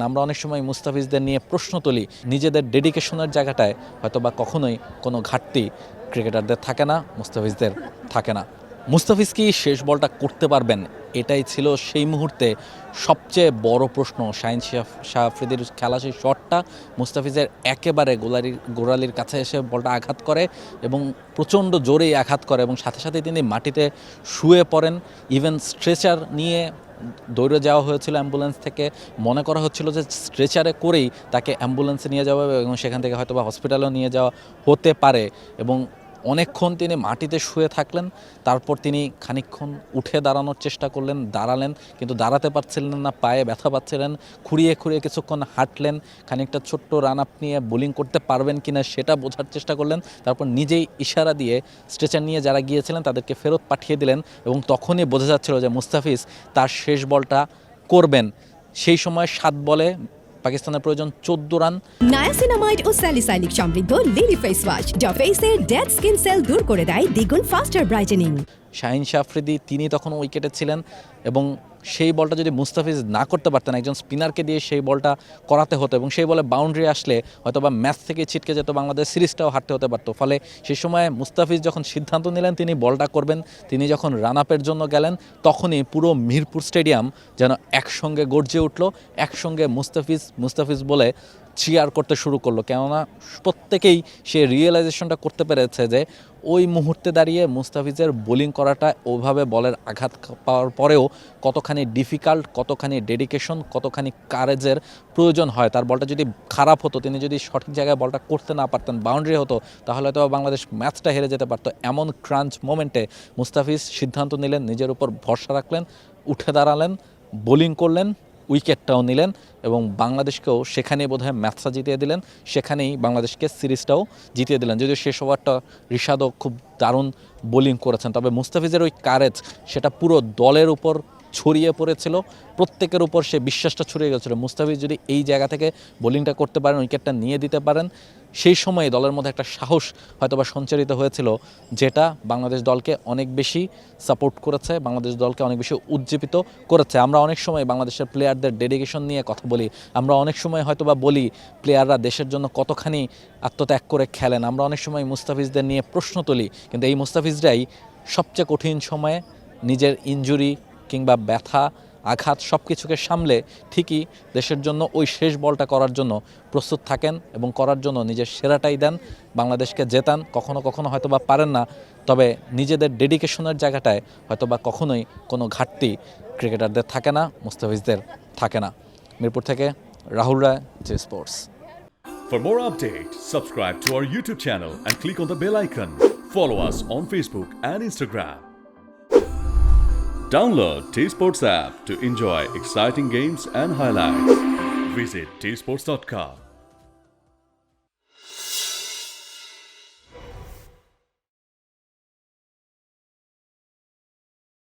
আমরা অনেক সময় মুস্তাফিজদের নিয়ে প্রশ্ন তুলি, নিজেদের ডেডিকেশনের জায়গাটায় হয়তো বা কখনোই কোনো ঘাটতি ক্রিকেটারদের থাকে না, মুস্তাফিজদের থাকে না। মুস্তাফিজ কি শেষ বলটা করতে পারবেন? এটাই ছিল সেই মুহূর্তে সবচেয়ে বড় প্রশ্ন। শাহিন শাহ আফ্রিদির খেলা সেই শটটা মুস্তাফিজের একেবারে গোড়ালির কাছে এসে বলটা আঘাত করে এবং প্রচণ্ড জোরেই আঘাত করে এবং সাথে সাথে তিনি মাটিতে শুয়ে পড়েন। ইভেন স্ট্রেচার নিয়ে দৌড়ে যাওয়া হয়েছিল অ্যাম্বুলেন্স থেকে, মনে করা হচ্ছিল যে স্ট্রেচারে করেই তাকে অ্যাম্বুলেন্সে নিয়ে যাওয়া এবং সেখান থেকে হয়তো বা হসপিটালেও নিয়ে যাওয়া হতে পারে। এবং অনেকক্ষণ তিনি মাটিতে শুয়ে থাকলেন, তারপর তিনি খানিকক্ষণ উঠে দাঁড়ানোর চেষ্টা করলেন, দাঁড়ালেন কিন্তু দাঁড়াতে পারছিলেন না, পায়ে ব্যথা পাচ্ছিলেন, খুঁড়িয়ে খুঁড়িয়ে কিছুক্ষণ হাঁটলেন, খানিকটা ছোট্ট রান আপ নিয়ে বোলিং করতে পারবেন কিনা সেটা বোঝার চেষ্টা করলেন, তারপর নিজেই ইশারা দিয়ে স্ট্রেচার নিয়ে যারা গিয়েছিলেন তাদেরকে ফেরত পাঠিয়ে দিলেন এবং তখনই বোঝা যাচ্ছিল যে মুস্তাফিজ তার শেষ বলটা করবেন। সেই সময় 7 বলে পাকিস্তানের প্রয়োজন 14 রান। নায়াসিনামাইড ও স্যালিসাইলিক সমৃদ্ধ লিলি ফেস ওয়াশ যা ফেসের ডেড স্কিন সেল দূর করে দেয় দ্বিগুণ ফাস্টার ব্রাইটেনিং। শাহিন শাহ আফ্রিদি তিনি তখন উইকেটে ছিলেন এবং সেই বলটা যদি মুস্তাফিজ না করতে পারতেন, একজন স্পিনারকে দিয়ে সেই বলটা করাতে হতো এবং সেই বলে বাউন্ডারি আসলে হয়তো বা ম্যাচ থেকে ছিটকে যেত, বাংলাদেশ সিরিজটাও হারতে হতে পারতো। ফলে সেই সময় মুস্তাফিজ যখন সিদ্ধান্ত নিলেন তিনি বলটা করবেন, তিনি যখন রান আপের জন্য গেলেন, তখনই পুরো মিরপুর স্টেডিয়াম যেন একসঙ্গে গর্জে উঠল, একসঙ্গে মুস্তাফিজ বলে চিয়ার করতে শুরু করলো। কেননা প্রত্যেকেই সে রিয়েলাইজেশনটা করতে পেরেছে যে ওই মুহূর্তে দাঁড়িয়ে মুস্তাফিজের বোলিং করাটা ওভাবে বলের আঘাত পাওয়ার পরেও কতখানি ডিফিকাল্ট, কতখানি ডেডিকেশন, কতখানি কারেজের প্রয়োজন হয়। তার বলটা যদি খারাপ হতো, তিনি যদি সঠিক জায়গায় বলটা করতে না পারতেন, বাউন্ডারি হতো, তাহলে হয়তো বাংলাদেশ ম্যাচটা হেরে যেতে পারতো। এমন ক্রাঞ্চ মোমেন্টে মুস্তাফিজ সিদ্ধান্ত নিলেন, নিজের উপর ভরসা রাখলেন, উঠে দাঁড়ালেন, বোলিং করলেন, উইকেটটাও নিলেন এবং বাংলাদেশকেও সেখানেই বোধহয় ম্যাচটা জিতিয়ে দিলেন, সেখানেই বাংলাদেশকে সিরিজটাও জিতিয়ে দিলেন। যদিও শেষ ওভারটা রিশাদও খুব দারুণ বোলিং করেছেন, তবে মুস্তাফিজের ওই কারেজ সেটা পুরো দলের উপর ছড়িয়ে পড়েছিল, প্রত্যেকের উপর সে বিশ্বাসটা ছড়িয়ে গেছিলো। মুস্তাফিজ যদি এই জায়গা থেকে বোলিংটা করতে পারেন, উইকেটটা নিয়ে দিতে পারেন, সেই সময়ে দলের মধ্যে একটা সাহস হয়তোবা সঞ্চারিত হয়েছিল, যেটা বাংলাদেশ দলকে অনেক বেশি সাপোর্ট করেছে, বাংলাদেশ দলকে অনেক বেশি উজ্জীবিত করেছে। আমরা অনেক সময় বাংলাদেশের প্লেয়ারদের ডেডিকেশন নিয়ে কথা বলি, আমরা অনেক সময় হয়তোবা বলি প্লেয়াররা দেশের জন্য কতখানি আত্মত্যাগ করে খেলেন, আমরা অনেক সময় মুস্তাফিজদের নিয়ে প্রশ্ন তুলি, কিন্তু এই মুস্তাফিজরাই সবচেয়ে কঠিন সময়ে নিজের ইনজুরি কিংবা ব্যথা আঘাত সব কিছুকে সামলে ঠিকই দেশের জন্য ওই শেষ বলটা করার জন্য প্রস্তুত থাকেন এবং করার জন্য নিজের সেরাটাই দেন, বাংলাদেশকে জেতান। কখনো কখনো হয়তো বা পারেন না, তবে নিজেদের ডেডিকেশনের জায়গাটায় হয়তো বা কখনোই কোনো ঘাটতি ক্রিকেটারদের থাকে না, মুস্তাফিজদের থাকে না। মিরপুর থেকে রাহুল রায়, জি sports. For more updates, subscribe to our YouTube channel and click on the bell icon. Follow us on Facebook and Instagram. Download T-Sports app to enjoy exciting games and highlights. Visit tsports.com.